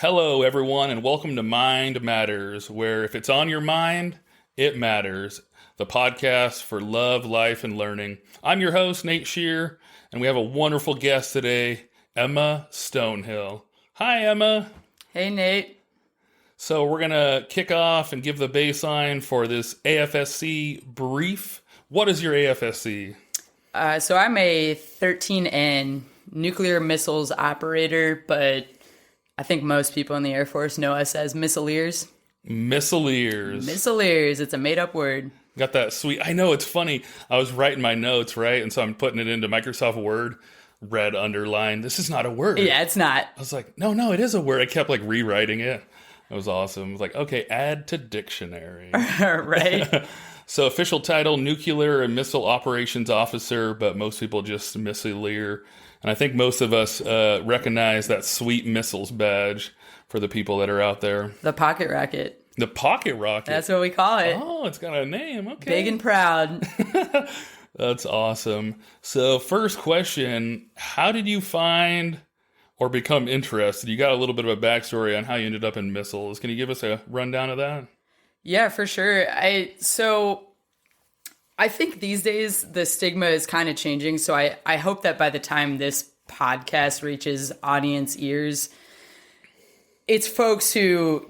Hello, everyone, and welcome to Mind Matters, where if it's on your mind, it matters. The podcast for love, life, and learning. I'm your host, Nate Shear, and we have a wonderful guest today, Emma Stonehill. Hi, Emma. Hey, Nate. So we're going to kick off and give the baseline for this AFSC brief. What is your AFSC? So I'm a 13N nuclear missiles operator, but I think most people in the Air Force know us as missileers. Missileers. Missileers. It's a made-up word. Got that sweet. I know, it's funny. I was writing my notes, right? And so I'm putting it into Microsoft Word, red underline. This is not a word. Yeah, it's not. I was like, no, it is a word. I kept like rewriting it. It was awesome. I was like, okay, add to dictionary. Right. So official title, Nuclear and Missile Operations Officer, but most people just Missileer. And I think most of us recognize that sweet missiles badge for the people that are out there. The pocket rocket. The pocket rocket. That's what we call it. Oh, it's got a name. Okay. Big and proud. That's awesome. So first question, how did you find or become interested? You got a little bit of a backstory on how you ended up in missiles. Can you give us a rundown of that? Yeah, for sure. I think these days the stigma is kind of changing. So I hope that by the time this podcast reaches audience ears, it's folks who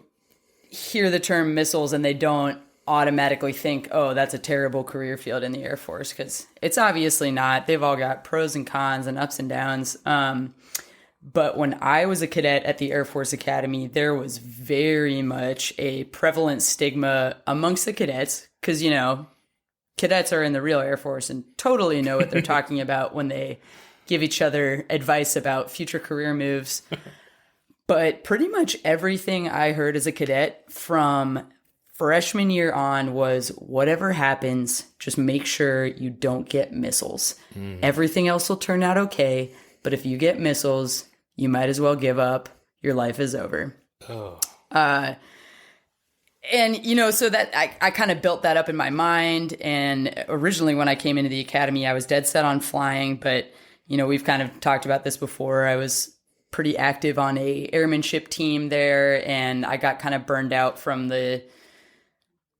hear the term missiles and they don't automatically think, oh, that's a terrible career field in the Air Force, because it's obviously not. They've all got pros and cons and ups and downs. But when I was a cadet at the Air Force Academy, there was very much a prevalent stigma amongst the cadets because, cadets are in the real Air Force and totally know what they're talking about when they give each other advice about future career moves. But pretty much everything I heard as a cadet from freshman year on was whatever happens, just make sure you don't get missiles. Everything else will turn out okay. But if you get missiles, you might as well give up. Your life is over. Oh. So that I kind of built that up in my mind. And originally when I came into the academy, I was dead set on flying. But, we've kind of talked about this before. I was pretty active on a airmanship team there. And I got kind of burned out from the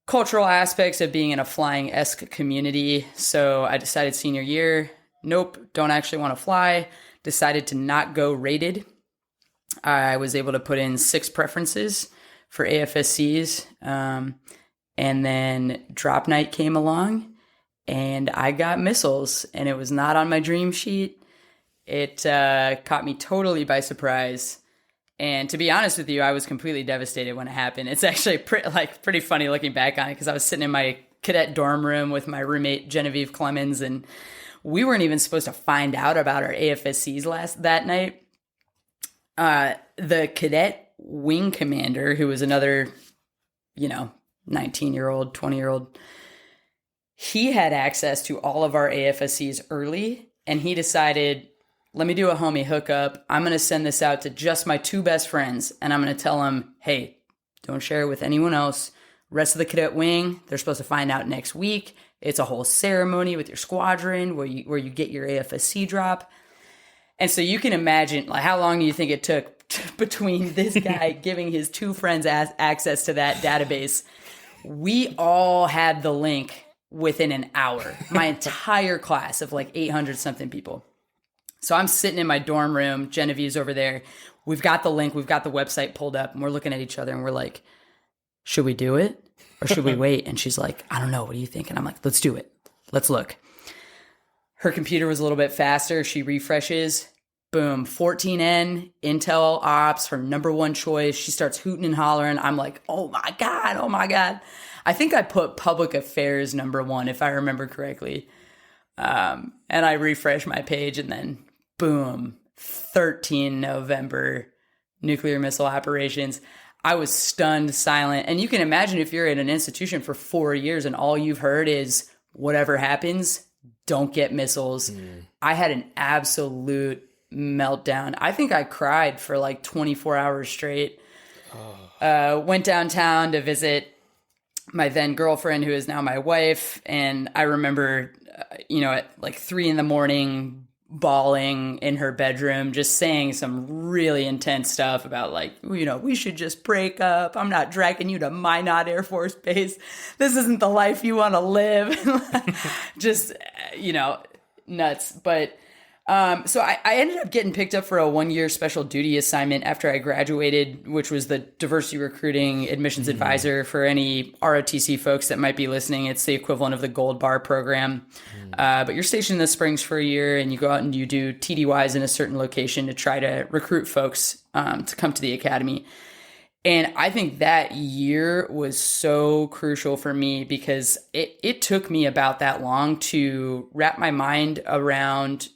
cultural aspects of being in a flying-esque community. So I decided senior year, nope, don't actually want to fly. Decided to not go rated. I was able to put in 6 preferences for AFSCs. And then drop night came along and I got missiles, and it was not on my dream sheet. It caught me totally by surprise. And to be honest with you, I was completely devastated when it happened. It's actually pretty funny looking back on it, because I was sitting in my cadet dorm room with my roommate, Genevieve Clemens, and we weren't even supposed to find out about our AFSCs that night. The cadet wing commander, who was another, 19-year-old, 20-year-old, he had access to all of our AFSCs early, and he decided, let me do a homie hookup. I'm going to send this out to just my 2 best friends, and I'm going to tell them, hey, don't share it with anyone else. Rest of the cadet wing, they're supposed to find out next week. It's a whole ceremony with your squadron where you get your AFSC drop. And so you can imagine, like, how long do you think it took between this guy giving his 2 friends access to that database? We all had the link within an hour. My entire class of like 800 something people. So I'm sitting in my dorm room. Genevieve's over there. We've got the link. We've got the website pulled up, and we're looking at each other and we're like, should we do it? Or should we wait? And she's like, I don't know. What do you think? And I'm like, let's do it. Let's look. Her computer was a little bit faster. She refreshes. Boom. 14N, Intel Ops, her number 1 choice. She starts hooting and hollering. I'm like, oh my God. Oh my God. I think I put public affairs number 1, if I remember correctly. And I refresh my page, and then boom, 13 November, nuclear missile operations. I was stunned, silent. And you can imagine if you're in an institution for 4 years and all you've heard is whatever happens, don't get missiles. I had an absolute meltdown. I think I cried for like 24 hours straight. Went downtown to visit my then girlfriend, who is now my wife. And I remember, at like 3 a.m, bawling in her bedroom, just saying some really intense stuff about like, we should just break up. I'm not dragging you to Minot Air Force Base. This isn't the life you want to live. Just, nuts. But so I ended up getting picked up for a 1-year special duty assignment after I graduated, which was the diversity recruiting admissions advisor for any ROTC folks that might be listening. It's the equivalent of the Gold Bar program. But you're stationed in the Springs for a year, and you go out and you do TDYs in a certain location to try to recruit folks to come to the academy. And I think that year was so crucial for me because it took me about that long to wrap my mind around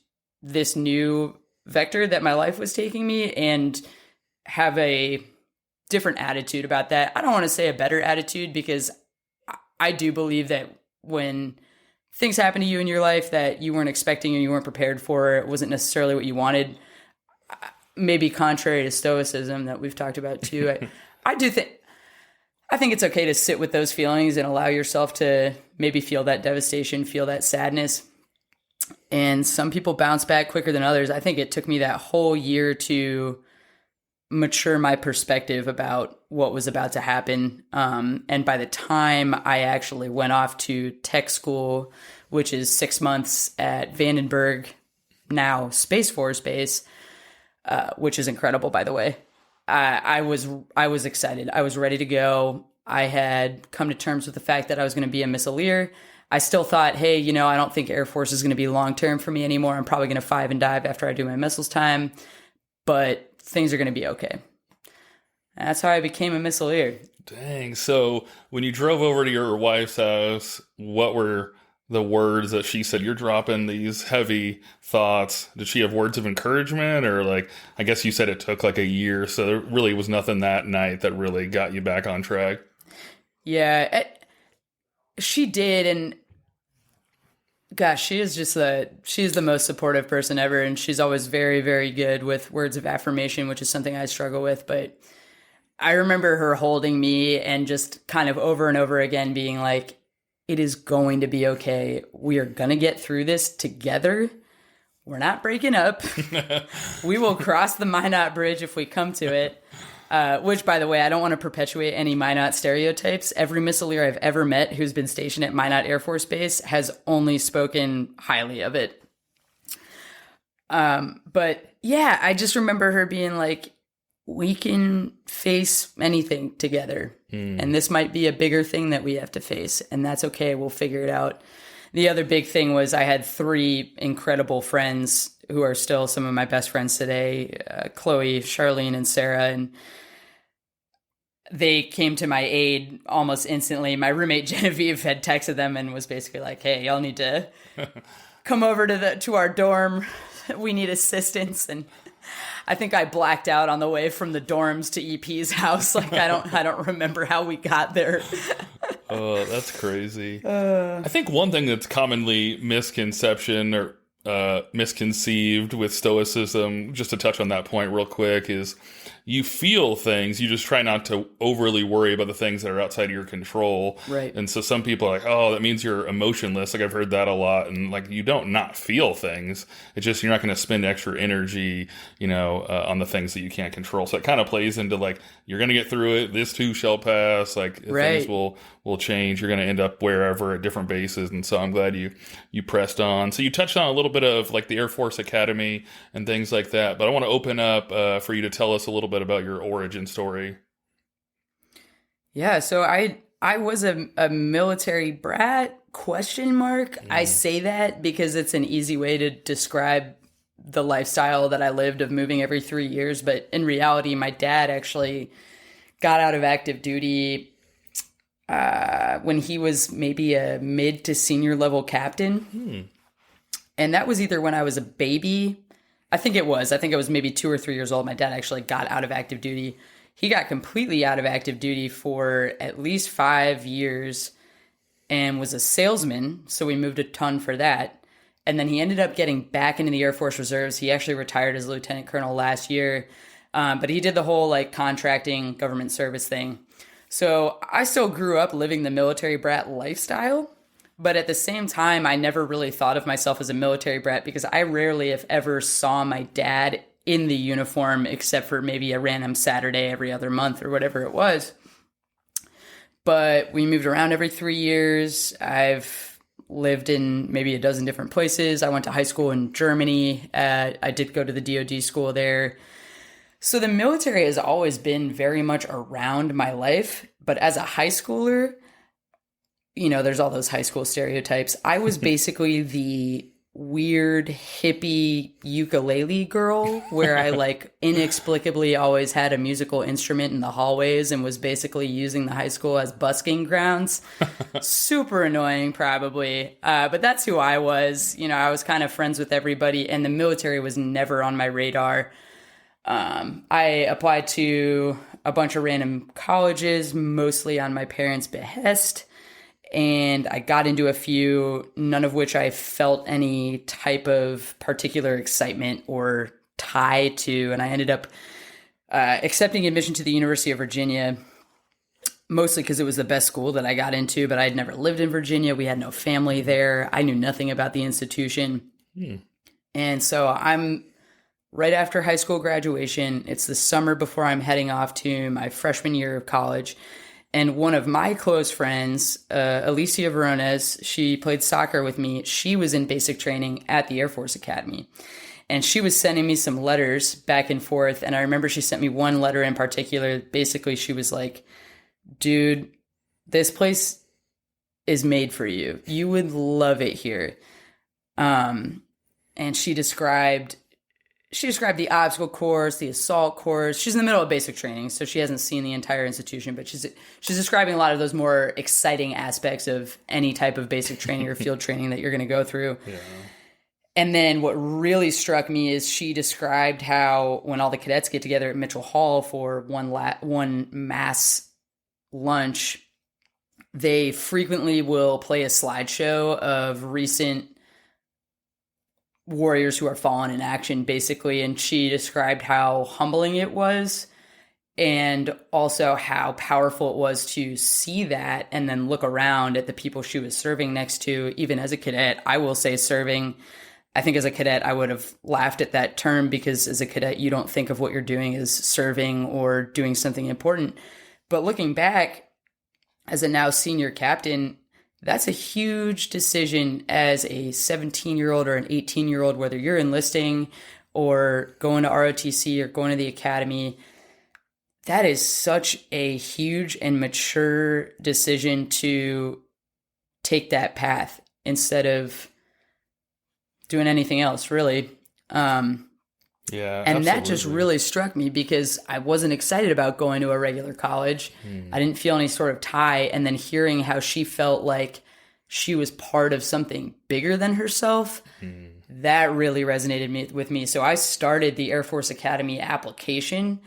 this new vector that my life was taking me and have a different attitude about that. I don't want to say a better attitude because I do believe that when things happen to you in your life that you weren't expecting or you weren't prepared for, it wasn't necessarily what you wanted. Maybe contrary to stoicism that we've talked about too. I think it's okay to sit with those feelings and allow yourself to maybe feel that devastation, feel that sadness. And some people bounce back quicker than others. I think it took me that whole year to mature my perspective about what was about to happen. And by the time I actually went off to tech school, which is 6 months at Vandenberg, now Space Force Base, which is incredible, by the way, I was excited. I was ready to go. I had come to terms with the fact that I was going to be a missileer. I still thought, hey, I don't think Air Force is going to be long-term for me anymore. I'm probably going to 5 and dive after I do my missiles time, but things are going to be okay. And that's how I became a missileer. Dang. So when you drove over to your wife's house, what were the words that she said? You're dropping these heavy thoughts. Did she have words of encouragement? Or I guess you said it took like a year. So there really was nothing that night that really got you back on track. Yeah, she did. And gosh, she's the most supportive person ever. And she's always very, very good with words of affirmation, which is something I struggle with. But I remember her holding me and just kind of over and over again being like, it is going to be okay. We are going to get through this together. We're not breaking up. We will cross the Minot Bridge if we come to it. Which, by the way, I don't want to perpetuate any Minot stereotypes. Every missileer I've ever met who's been stationed at Minot Air Force Base has only spoken highly of it. But yeah, I just remember her being like, we can face anything together. And this might be a bigger thing that we have to face. And that's okay. We'll figure it out. The other big thing was I had 3 incredible friends who are still some of my best friends today, Chloe, Charlene, and Sarah. And they came to my aid almost instantly. My roommate Genevieve had texted them and was basically like, hey, y'all need to come over to our dorm. We need assistance. And I think I blacked out on the way from the dorms to EP's house. Like I don't remember how we got there. Oh, that's crazy. I think one thing that's commonly misconception or misconceived with stoicism, just to touch on that point real quick, is you feel things, you just try not to overly worry about the things that are outside of your control. Right. And so some people are like, oh, that means you're emotionless. Like I've heard that a lot. And like, you don't not feel things. It's just, you're not going to spend extra energy, on the things that you can't control. So it kind of plays into like, you're going to get through it. This too shall pass. Like right. Things will change. You're going to end up wherever at different bases. And so I'm glad you pressed on. So you touched on a little bit of like the Air Force Academy and things like that, but I want to open up for you to tell us a little bit about your origin story. Yeah, so I was a military brat, ? I say that because it's an easy way to describe the lifestyle that I lived of moving every 3 years. But in reality, my dad actually got out of active duty when he was maybe a mid to senior level captain. And that was either when I was a baby. I think it was maybe 2 or 3 years old. My dad actually got out of active duty. He got completely out of active duty for at least 5 years and was a salesman. So we moved a ton for that. And then he ended up getting back into the Air Force Reserves. He actually retired as a lieutenant colonel last year. But he did the whole like contracting government service thing. So I still grew up living the military brat lifestyle, But at the same time, I never really thought of myself as a military brat because I rarely, if ever, saw my dad in the uniform except for maybe a random Saturday every other month or whatever it was. But we moved around every 3 years. I've lived in maybe a dozen different places. I went to high school in Germany. I did go to the DoD school there. So the military has always been very much around my life. But as a high schooler, there's all those high school stereotypes. I was basically the weird hippie ukulele girl where I inexplicably always had a musical instrument in the hallways and was basically using the high school as busking grounds. Super annoying, probably. But that's who I was. I was kind of friends with everybody, and the military was never on my radar. I applied to a bunch of random colleges, mostly on my parents' behest. And I got into a few, none of which I felt any type of particular excitement or tie to. And I ended up accepting admission to the University of Virginia, mostly because it was the best school that I got into, but I had never lived in Virginia. We had no family there. I knew nothing about the institution. And so I'm right after high school graduation. It's the summer before I'm heading off to my freshman year of college. And one of my close friends, Alicia Verones, she played soccer with me. She was in basic training at the Air Force Academy. And she was sending me some letters back and forth. And I remember she sent me one letter in particular. Basically, she was like, dude, this place is made for you. You would love it here. And she described the obstacle course, the assault course. She's in the middle of basic training, so she hasn't seen the entire institution, but she's describing a lot of those more exciting aspects of any type of basic training or field training that you're going to go through. Yeah. And then what really struck me is she described how when all the cadets get together at Mitchell Hall for one mass lunch, they frequently will play a slideshow of recent warriors who are fallen in action, basically. And she described how humbling it was and also how powerful it was to see that and then look around at the people she was serving next to. Even as a cadet, I will say serving, I think as a cadet, I would have laughed at that term because as a cadet, you don't think of what you're doing as serving or doing something important. But looking back as a now senior captain, that's a huge decision as a 17-year-old or an 18-year-old, whether you're enlisting or going to ROTC or going to the academy. That is such a huge and mature decision to take that path instead of doing anything else, really. Yeah, and absolutely. That just really struck me because I wasn't excited about going to a regular college. I didn't feel any sort of tie. And then hearing how she felt like she was part of something bigger than herself, that really resonated with me. So I started the Air Force Academy application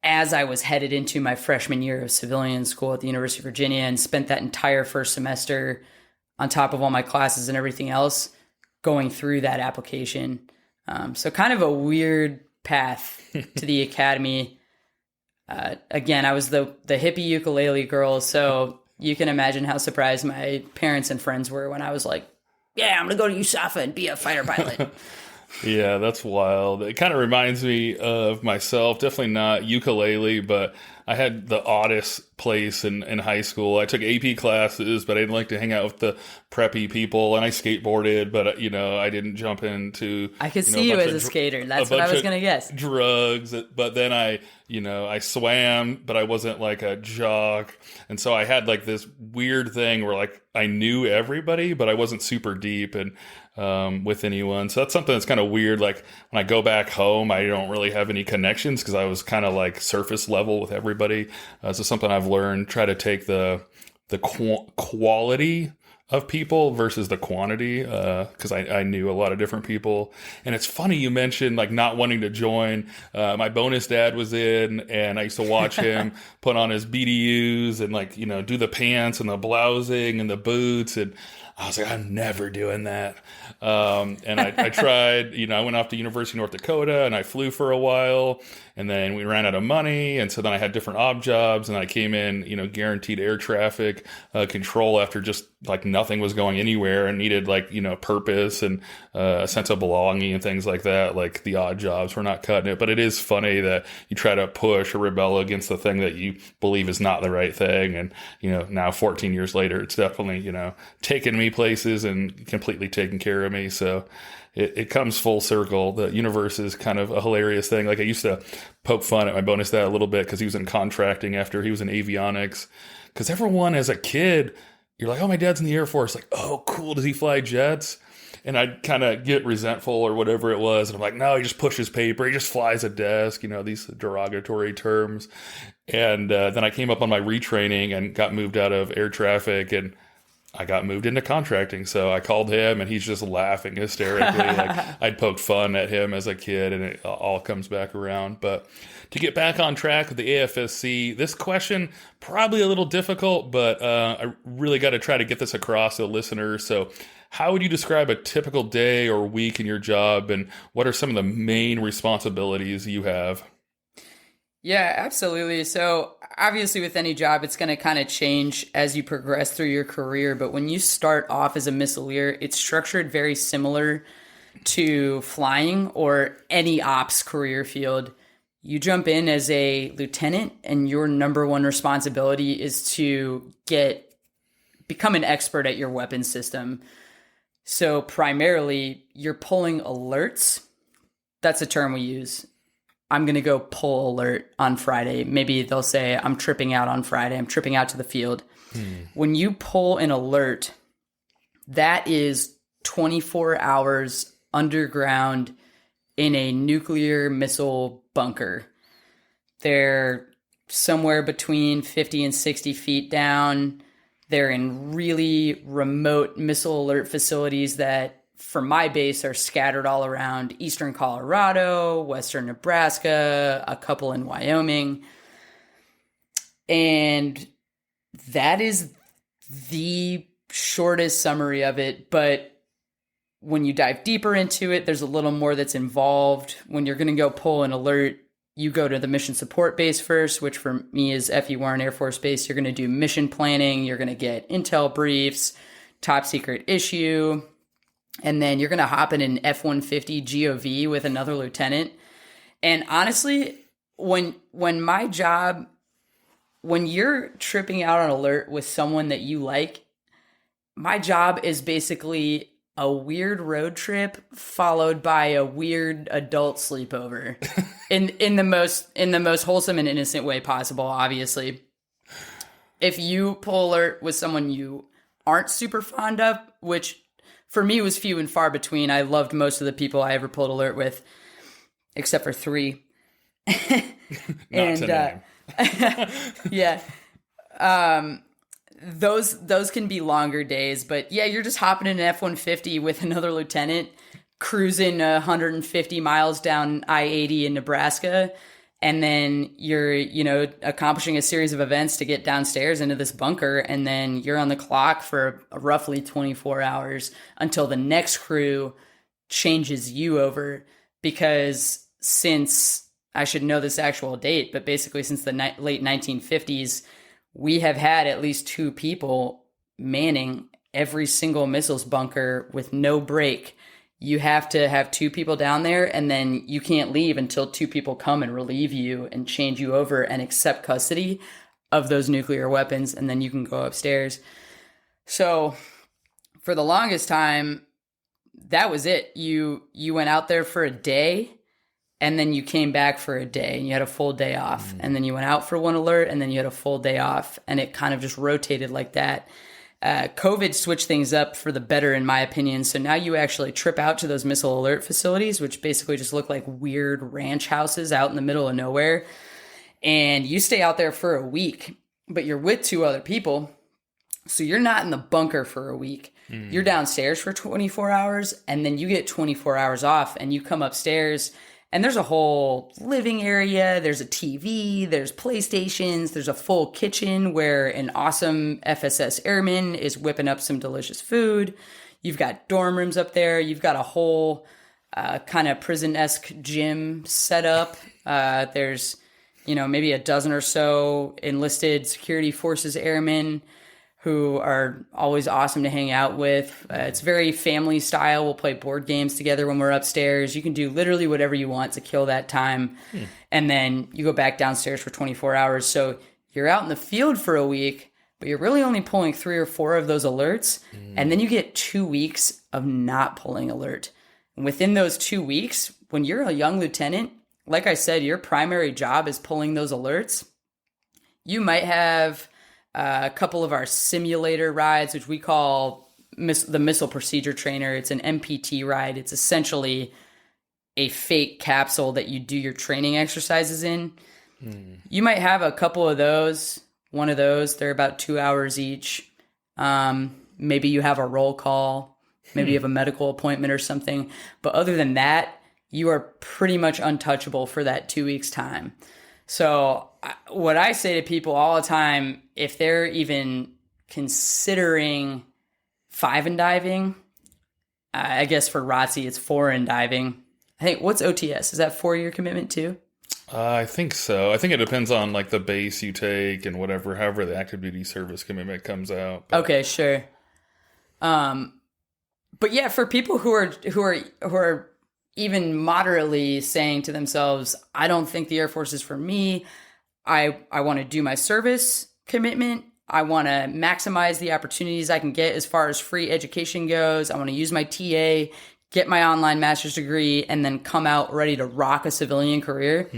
as I was headed into my freshman year of civilian school at the University of Virginia and spent that entire first semester on top of all my classes and everything else going through that application. So kind of a weird path to the academy. Again, I was the hippie ukulele girl, so you can imagine how surprised my parents and friends were when I was like, yeah, I'm going to go to USAFA and be a fighter pilot. Yeah, that's wild. It kind of reminds me of myself. Definitely not ukulele, but I had the oddest place in high school. I took AP classes, but I didn't like to hang out with the preppy people. And I skateboarded, but I didn't jump into. I could see you as a skater. That's what I was going to guess. Drugs, but then I swam, but I wasn't like a jock, and so I had like this weird thing where like I knew everybody, but I wasn't super deep and with anyone. So that's something that's kind of weird. Like when I go back home, I don't really have any connections because I was kind of like surface level with everybody. So something I've learned: try to take the quality of people versus the quantity, because I knew a lot of different people. And it's funny you mentioned like not wanting to join. My bonus dad was in, and I used to watch him put on his BDUs and do the pants and the blousing and the boots. And I was like, I'm never doing that. And I tried, I went off to University of North Dakota and I flew for a while, and then we ran out of money. And so then I had different odd jobs, and I came in, guaranteed air traffic control after just like nothing was going anywhere, and needed like, purpose and a sense of belonging and things like that. Like the odd jobs were not cutting it. But it is funny that you try to push or rebel against the thing that you believe is not the right thing. And, now 14 years later, it's definitely, taken me places and completely taken care of me. So it comes full circle. The universe is kind of a hilarious thing. Like I used to poke fun at my bonus dad a little bit because he was in contracting after he was in avionics. Because everyone as a kid, you're like, oh, my dad's in the Air Force. Like, oh, cool. Does he fly jets? And I'd kind of get resentful or whatever it was. And I'm like, no, he just pushes paper. He just flies a desk, these derogatory terms. And then I came up on my retraining and got moved out of air traffic, and I got moved into contracting. So I called him, and he's just laughing hysterically. Like I'd poked fun at him as a kid, and it all comes back around. But to get back on track with the AFSC, this question probably a little difficult, but I really got to try to get this across to the listeners. So how would you describe a typical day or week in your job, and what are some of the main responsibilities you have? Yeah, absolutely. So obviously with any job, it's going to kind of change as you progress through your career. But when you start off as a missileer, it's structured very similar to flying or any ops career field. You jump in as a lieutenant, and your number one responsibility is to become an expert at your weapon system. So primarily, you're pulling alerts. That's a term we use. I'm going to go pull alert on Friday. Maybe they'll say, I'm tripping out on Friday. I'm tripping out to the field. When you pull an alert, that is 24 hours underground in a nuclear missile bunker. They're somewhere between 50 and 60 feet down. They're in really remote missile alert facilities that, for my base, are scattered all around eastern Colorado, western Nebraska, a couple in Wyoming. And that is the shortest summary of it. But when you dive deeper into it, there's a little more that's involved. When you're going to go pull an alert, you go to the mission support base first, which for me is FE Warren Air Force Base. You're going to do mission planning. You're going to get intel briefs, top secret issue. And then you're going to hop in an F-150 GOV with another lieutenant. And honestly, when you're tripping out on alert with someone that you like, my job is basically a weird road trip followed by a weird adult sleepover in the most wholesome and innocent way possible, obviously. If you pull alert with someone you aren't super fond of, which for me was few and far between. I loved most of the people I ever pulled alert with, except for 3. And yeah. Those can be longer days, but yeah, you're just hopping in an F-150 with another lieutenant, cruising 150 miles down I-80 in Nebraska, and then you're, accomplishing a series of events to get downstairs into this bunker, and then you're on the clock for roughly 24 hours until the next crew changes you over, because since, I should know this actual date, but basically since the late 1950s, we have had at least 2 people manning every single missiles bunker with no break. You have to have 2 people down there, and then you can't leave until 2 people come and relieve you and change you over and accept custody of those nuclear weapons, and then you can go upstairs. So for the longest time, that was it. You went out there for a day, and then you came back for a day, and you had a full day off. And then you went out for one alert, and then you had a full day off, and it kind of just rotated like that. COVID switched things up for the better, in my opinion. So now you actually trip out to those missile alert facilities, which basically just look like weird ranch houses out in the middle of nowhere. And you stay out there for a week, but you're with 2 other people. So you're not in the bunker for a week. You're downstairs for 24 hours, and then you get 24 hours off, and you come upstairs, And there's a whole living area, there's a TV, there's PlayStations, there's a full kitchen where an awesome FSS airman is whipping up some delicious food. You've got dorm rooms up there. You've got a whole kind of prison-esque gym set up. There's, maybe a dozen or so enlisted security forces airmen who are always awesome to hang out with. It's very family style. We'll play board games together when we're upstairs. You can do literally whatever you want to kill that time. And then you go back downstairs for 24 hours. So you're out in the field for a week, but you're really only pulling 3 or 4 of those alerts. And then you get 2 weeks of not pulling alert. And within those 2 weeks, when you're a young lieutenant, like I said, your primary job is pulling those alerts. You might have a couple of our simulator rides, which we call the Missile Procedure Trainer. It's an MPT ride. It's essentially a fake capsule that you do your training exercises in. You might have a couple of those, one of those. They're about 2 hours each. Maybe you have a roll call. Maybe you have a medical appointment or something. But other than that, you are pretty much untouchable for that 2 weeks' time. So what I say to people all the time, if they're even considering 5 and diving, I guess for ROTC, it's 4 and diving. I think, what's OTS? Is that 4-year commitment too? I think so. I think it depends on like the base you take and however the active duty service commitment comes out. But. Okay, sure. But yeah, for people who are even moderately saying to themselves, I don't think the Air Force is for me. I want to do my service commitment. I want to maximize the opportunities I can get as far as free education goes. I want to use my TA, get my online master's degree, and then come out ready to rock a civilian career.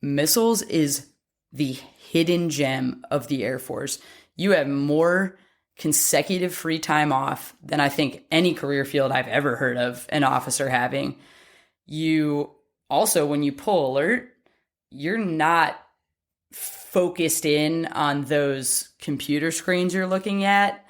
Missiles is the hidden gem of the Air Force. You have more consecutive free time off than I think any career field I've ever heard of an officer having. You also, when you pull alert, you're not focused in on those computer screens you're looking at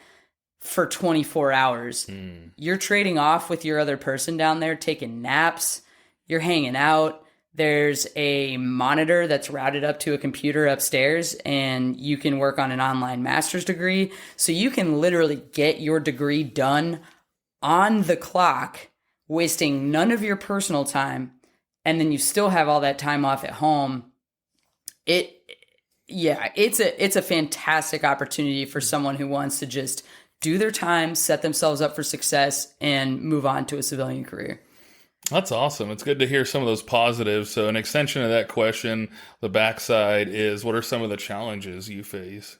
for 24 hours. You're trading off with your other person down there, taking naps. You're hanging out. There's a monitor that's routed up to a computer upstairs, and you can work on an online master's degree. So you can literally get your degree done on the clock, wasting none of your personal time, and then you still have all that time off at home. It's a fantastic opportunity for someone who wants to just do their time, set themselves up for success, and move on to a civilian career. That's awesome. It's good to hear some of those positives. So an extension of that question, the backside is, what are some of the challenges you face?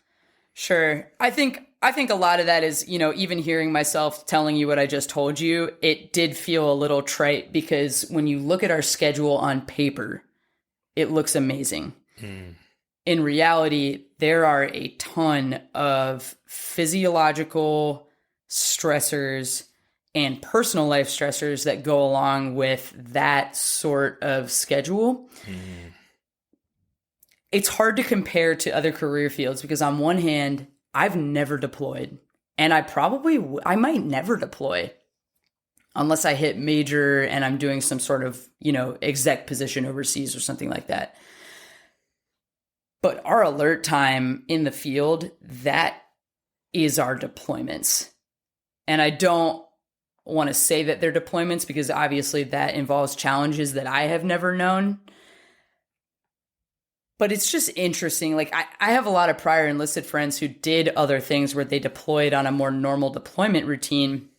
Sure. I think a lot of that is, even hearing myself telling you what I just told you, it did feel a little trite because when you look at our schedule on paper, it looks amazing. In reality, there are a ton of physiological stressors and personal life stressors that go along with that sort of schedule. It's hard to compare to other career fields because on one hand, I've never deployed, and I might never deploy unless I hit major and I'm doing some sort of, exec position overseas or something like that. But our alert time in the field, that is our deployments. And I don't want to say that they're deployments because obviously that involves challenges that I have never known. But it's just interesting. Like I have a lot of prior enlisted friends who did other things where they deployed on a more normal deployment routine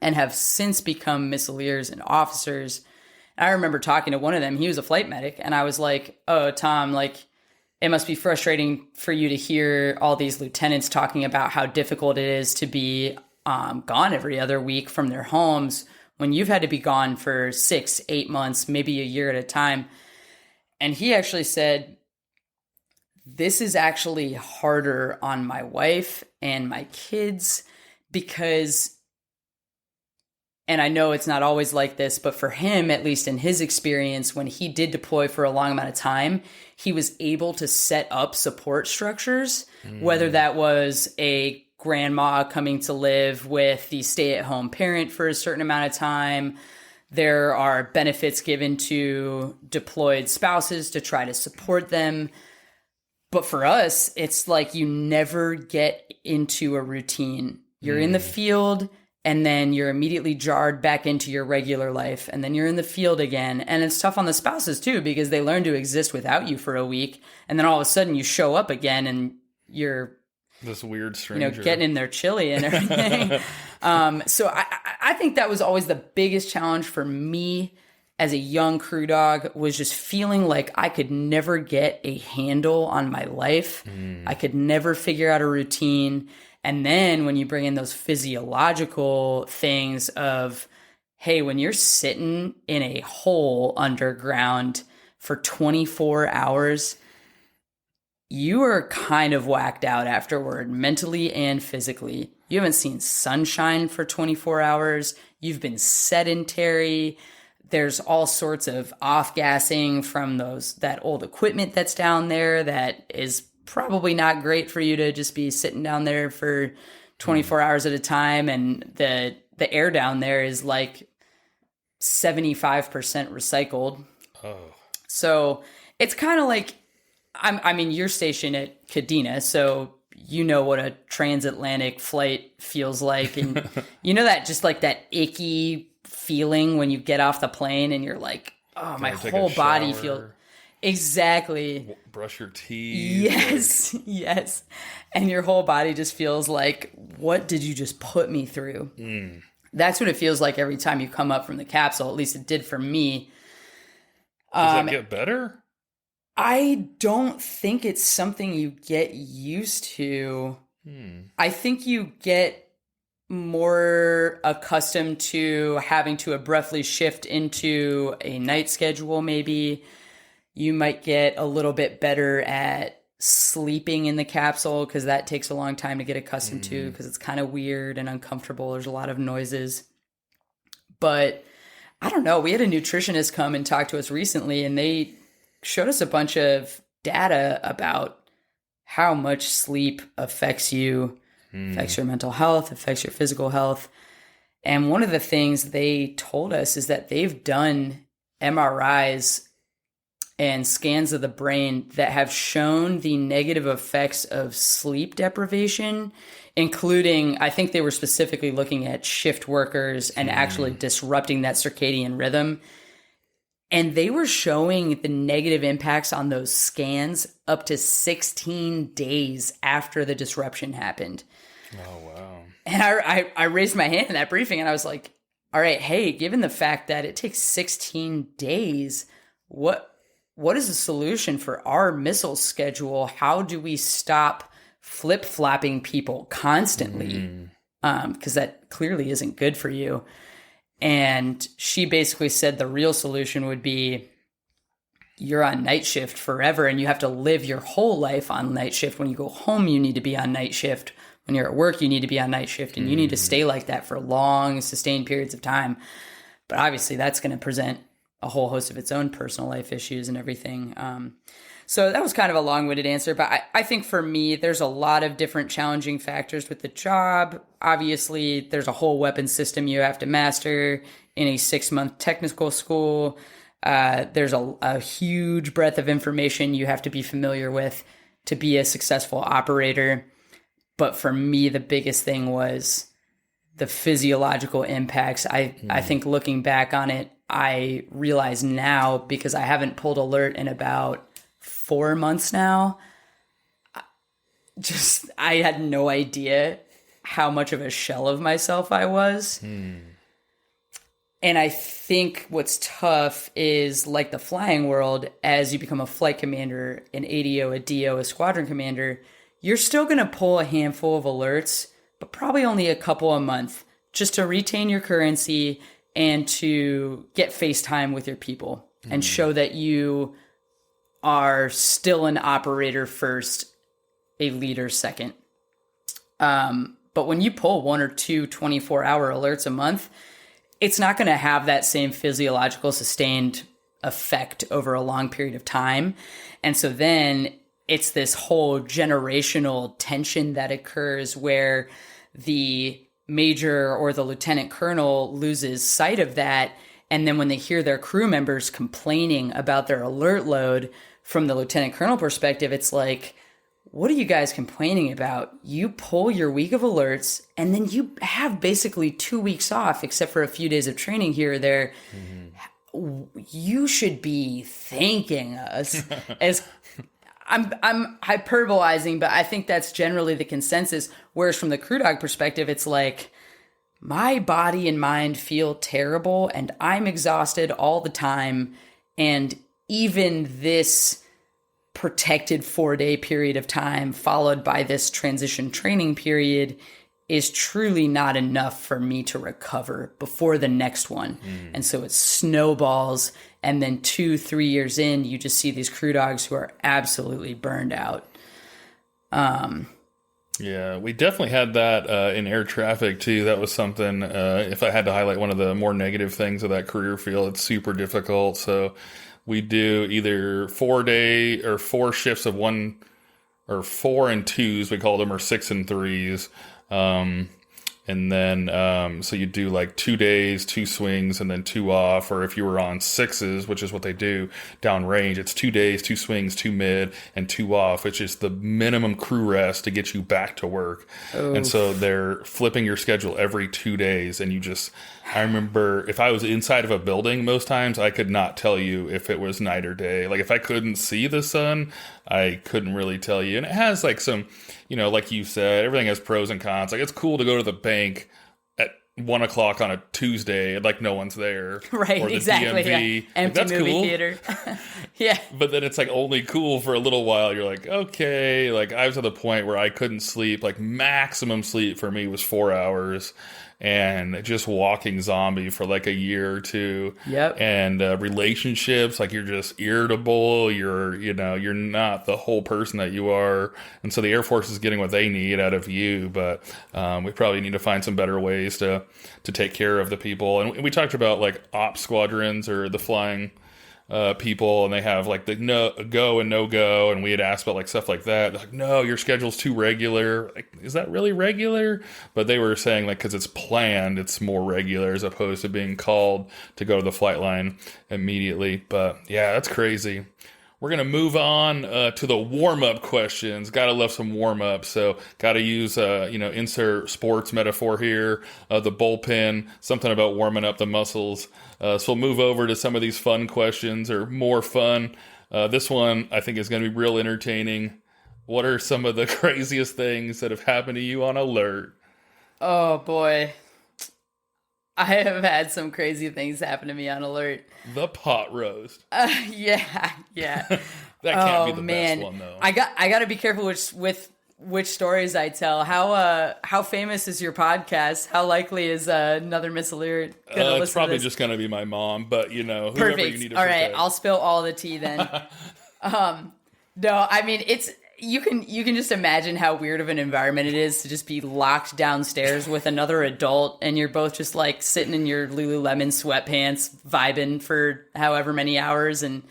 and have since become missileers and officers. And I remember talking to one of them. He was a flight medic. And I was like, oh, Tom, it must be frustrating for you to hear all these lieutenants talking about how difficult it is to be gone every other week from their homes when you've had to be gone for 6-8 months, maybe a year at a time. And he actually said, this is actually harder on my wife and my kids because, and I know it's not always like this, but for him, at least in his experience, when he did deploy for a long amount of time, he was able to set up support structures, whether that was a grandma coming to live with the stay-at-home parent for a certain amount of time, There are benefits given to deployed spouses to try to support them. But for us, it's like you never get into a routine. You're in the field, and then you're immediately jarred back into your regular life, and then you're in the field again. And it's tough on the spouses too, because they learn to exist without you for a week, and then all of a sudden you show up again and you're this weird stranger, getting in their chili and everything. So I think that was always the biggest challenge for me as a young crew dog, was just feeling like I could never get a handle on my life. I could never figure out a routine. And then when you bring in those physiological things of, hey, when you're sitting in a hole underground for 24 hours, you are kind of whacked out afterward, mentally and physically. You haven't seen sunshine for 24 hours. You've been sedentary. There's all sorts of off-gassing from that old equipment that's down there that is probably not great for you to just be sitting down there for 24 hours at a time. And the air down there is like 75% recycled. Oh. So it's kind of like, I mean, you're stationed at Kadena, so you know what a transatlantic flight feels like. And you know that just like that icky feeling when you get off the plane and you're like, oh, my whole body feels... Exactly. Brush your teeth. Yes, yes. And your whole body just feels like, what did you just put me through? That's what it feels like every time you come up from the capsule. At least it did for me. Does that get better? I don't think it's something you get used to. I think you get more accustomed to having to abruptly shift into a night schedule, maybe. You might get a little bit better at sleeping in the capsule, because that takes a long time to get accustomed to, because it's kind of weird and uncomfortable. There's a lot of noises. But I don't know. We had a nutritionist come and talk to us recently, and they showed us a bunch of data about how much sleep affects you, affects your mental health, affects your physical health. And one of the things they told us is that they've done MRIs and scans of the brain that have shown the negative effects of sleep deprivation, including, I think they were specifically looking at shift workers and actually disrupting that circadian rhythm. And they were showing the negative impacts on those scans up to 16 days after the disruption happened. Oh, wow. And I raised my hand in that briefing, and I was like, all right, hey, given the fact that it takes 16 days, what is the solution for our missile schedule? How do we stop flip-flopping people constantly? Because that clearly isn't good for you. And she basically said the real solution would be, you're on night shift forever, and you have to live your whole life on night shift. When you go home, you need to be on night shift. When you're at work, you need to be on night shift, and you need to stay like that for long, sustained periods of time. But obviously that's going to present a whole host of its own personal life issues and everything. So that was kind of a long-winded answer, but I think for me, there's a lot of different challenging factors with the job. Obviously, there's a whole weapons system you have to master in a 6-month technical school. There's a huge breadth of information you have to be familiar with to be a successful operator. But for me, the biggest thing was the physiological impacts. I think looking back on it, I realize now, because I haven't pulled alert in about 4 months now, I had no idea how much of a shell of myself I was. And I think what's tough is, like the flying world, as you become a flight commander, an ADO, a DO, a squadron commander, you're still going to pull a handful of alerts, but probably only a couple a month, just to retain your currency and to get face time with your people and show that you are still an operator first, a leader second. But when you pull 1 or 2 24-hour alerts a month, it's not going to have that same physiological sustained effect over a long period of time. And so then it's this whole generational tension that occurs where the major or the lieutenant colonel loses sight of that, And then when they hear their crew members complaining about their alert load from the lieutenant colonel perspective, it's like, what are you guys complaining about? You pull your week of alerts and then you have basically 2 weeks off, except for a few days of training here or there. You should be thanking us. As I'm hyperbolizing, but I think that's generally the consensus. Whereas from the crew dog perspective, it's like, my body and mind feel terrible and I'm exhausted all the time. And even this protected 4-day period of time followed by this transition training period is truly not enough for me to recover before the next one. And so it snowballs. And then 2-3 years in, you just see these crew dogs who are absolutely burned out. Yeah, we definitely had that in air traffic too. That was something, if I had to highlight one of the more negative things of that career field, it's super difficult. So we do either 4-day or 4 shifts of 1 or 4 and 2s, we call them, or 6 and 3s. And then, so you do like 2 days, 2 swings, and then 2 off. Or if you were on 6s, which is what they do downrange, it's 2 days, 2 swings, 2 mid, and 2 off, which is the minimum crew rest to get you back to work. Oof. And so they're flipping your schedule every 2 days. And I remember if I was inside of a building, most times I could not tell you if it was night or day. Like if I couldn't see the sun, I couldn't really tell you. And it has like some, like you said, everything has pros and cons. Like it's cool to go to the bank at 1 o'clock on a Tuesday and like no one's there. Right, or the exactly. DMV. Yeah. Empty like, movie cool. theater. Yeah. But then it's like only cool for a little while. You're like, okay. Like I was at the point where I couldn't sleep. Like maximum sleep for me was 4 hours. And just walking zombie for like a year or two. Yep. And relationships, like you're just irritable. You're not the whole person that you are. And so the Air Force is getting what they need out of you. But we probably need to find some better ways to take care of the people. And we talked about like op squadrons or the flying people, and they have like the go and no go, and we had asked about like stuff like that. They're like, no, your schedule's too regular. Like, is that really regular? But they were saying like because it's planned, it's more regular as opposed to being called to go to the flight line immediately. But yeah, that's crazy. We're going to move on to the warm-up questions. Got to love some warm-up. So got to use, insert sports metaphor here, the bullpen, something about warming up the muscles. So we'll move over to some of these fun questions, or more fun. This one I think is going to be real entertaining. What are some of the craziest things that have happened to you on alert? Oh, boy. I have had some crazy things happen to me on alert. The pot roast. Yeah. That can't be the best one, though. I got to be careful which stories I tell. How famous is your podcast? How likely is another Miss Alert going to listen it's probably to this? just going to be my mom, but whoever Perfect. you need to all protect. right, I'll spill all the tea then. No, I mean you can just imagine how weird of an environment it is to just be locked downstairs with another adult, and you're both just like sitting in your Lululemon sweatpants, vibing for however many hours, and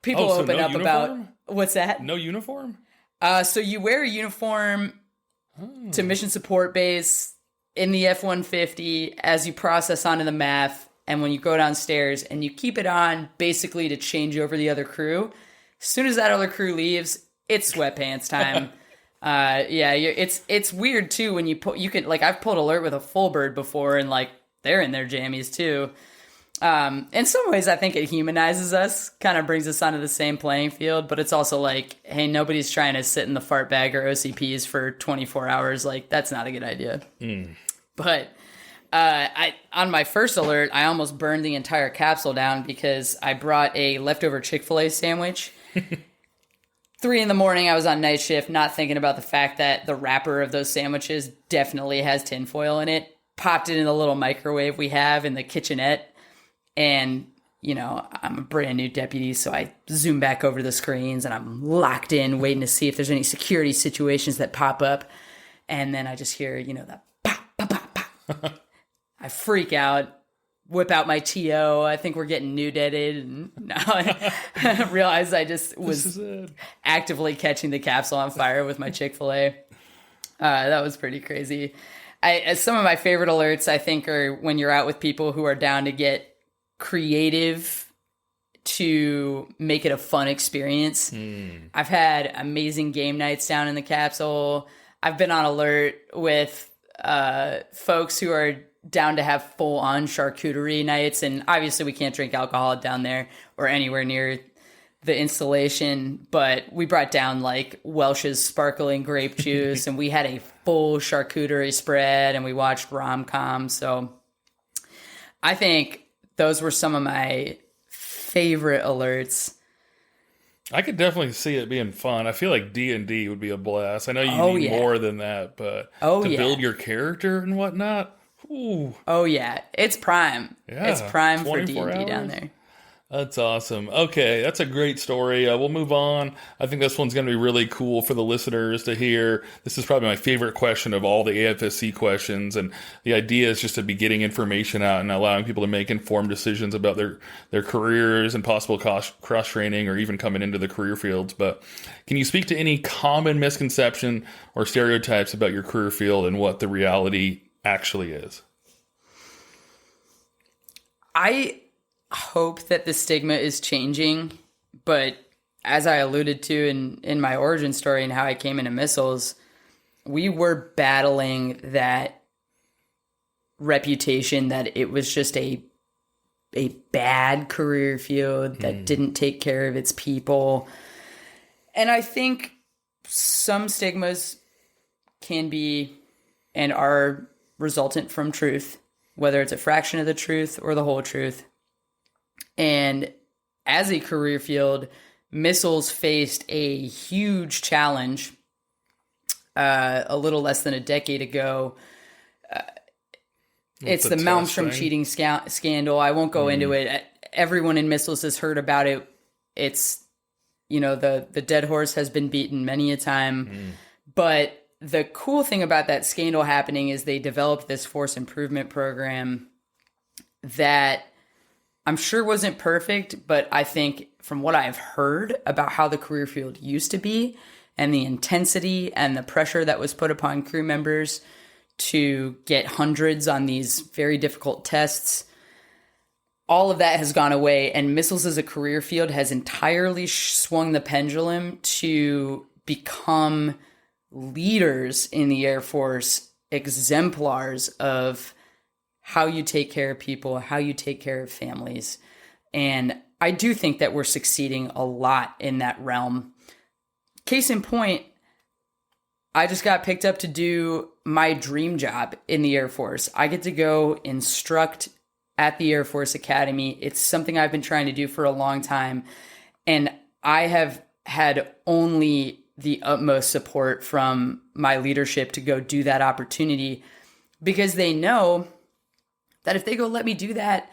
people open up about what's that? No uniform? So you wear a uniform to mission support base in the F-150 as you process onto the MAF, and when you go downstairs, and you keep it on basically to change over the other crew. As soon as that other crew leaves, it's sweatpants time. It's weird too when you can like I've pulled alert with a full bird before, and like they're in their jammies too. In some ways, I think it humanizes us, kind of brings us onto the same playing field, but it's also like, hey, nobody's trying to sit in the fart bag or OCPs for 24 hours. Like, that's not a good idea. But on my first alert, I almost burned the entire capsule down because I brought a leftover Chick-fil-A sandwich. 3 a.m, I was on night shift, not thinking about the fact that the wrapper of those sandwiches definitely has tinfoil in it. Popped it in the little microwave we have in the kitchenette. And, I'm a brand new deputy, so I zoom back over the screens and I'm locked in, waiting to see if there's any security situations that pop up. And then I just hear, the pop, pop, pop, pop. I freak out, whip out my TO. I think we're getting nude-edited. And now I realize I just was actively catching the capsule on fire with my Chick-fil-A. That was pretty crazy. Some of my favorite alerts, I think, are when you're out with people who are down to get creative to make it a fun experience. I've had amazing game nights down in the capsule. I've been on alert with folks who are down to have full-on charcuterie nights, and obviously we can't drink alcohol down there or anywhere near the installation, but we brought down like Welch's sparkling grape juice and we had a full charcuterie spread and we watched rom-coms. So I think those were some of my favorite alerts. I could definitely see it being fun. I feel like D&D would be a blast. I know you need more than that, but to build your character and whatnot, ooh. Oh yeah, it's prime. Yeah, it's prime for 24 D&D hours? down there. That's awesome. Okay, that's a great story. We'll move on. I think this one's going to be really cool for the listeners to hear. This is probably my favorite question of all the AFSC questions, and the idea is just to be getting information out and allowing people to make informed decisions about their careers and possible cross-training or even coming into the career fields. But can you speak to any common misconception or stereotypes about your career field and what the reality actually is? I hope that the stigma is changing, but as I alluded to in my origin story and how I came into missiles, we were battling that reputation that it was just a bad career field that didn't take care of its people. And I think some stigmas can be and are resultant from truth, whether it's a fraction of the truth or the whole truth. And as a career field, missiles faced a huge challenge a little less than a decade ago. It's the Malmstrom cheating scandal. I won't go into it. Everyone in missiles has heard about it. It's, the dead horse has been beaten many a time. But the cool thing about that scandal happening is they developed this force improvement program that I'm sure wasn't perfect, but I think from what I've heard about how the career field used to be and the intensity and the pressure that was put upon crew members to get hundreds on these very difficult tests, all of that has gone away. And missiles as a career field has entirely swung the pendulum to become leaders in the Air Force, exemplars of how you take care of people, how you take care of families. And I do think that we're succeeding a lot in that realm. Case in point, I just got picked up to do my dream job in the Air Force. I get to go instruct at the Air Force Academy. It's something I've been trying to do for a long time. And I have had only the utmost support from my leadership to go do that opportunity, because they know that if they go let me do that,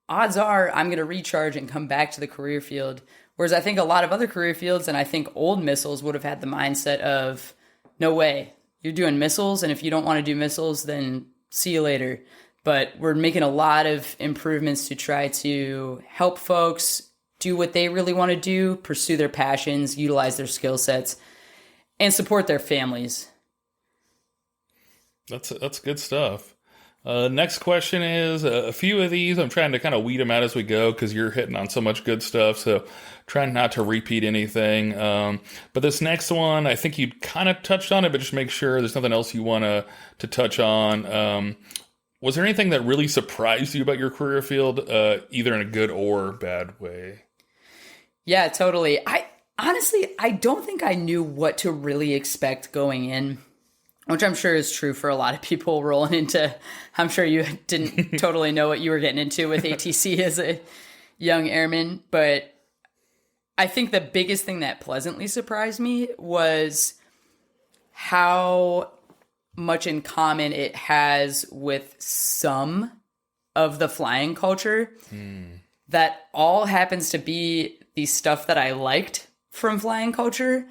odds are I'm going to recharge and come back to the career field. Whereas I think a lot of other career fields, and I think old missiles would have had the mindset of, no way, you're doing missiles, and if you don't want to do missiles, then see you later. But we're making a lot of improvements to try to help folks do what they really want to do, pursue their passions, utilize their skill sets, and support their families. That's good stuff. Next question is, a few of these, I'm trying to kind of weed them out as we go because you're hitting on so much good stuff, so trying not to repeat anything. But this next one, I think you kind of touched on it, but just make sure there's nothing else you want to touch on. Was there anything that really surprised you about your career field, either in a good or bad way? Yeah, totally. I don't think I knew what to really expect going in, which I'm sure is true for a lot of people rolling into. I'm sure you didn't totally know what you were getting into with ATC as a young airman, but I think the biggest thing that pleasantly surprised me was how much in common it has with some of the flying culture. That all happens to be the stuff that I liked from flying culture.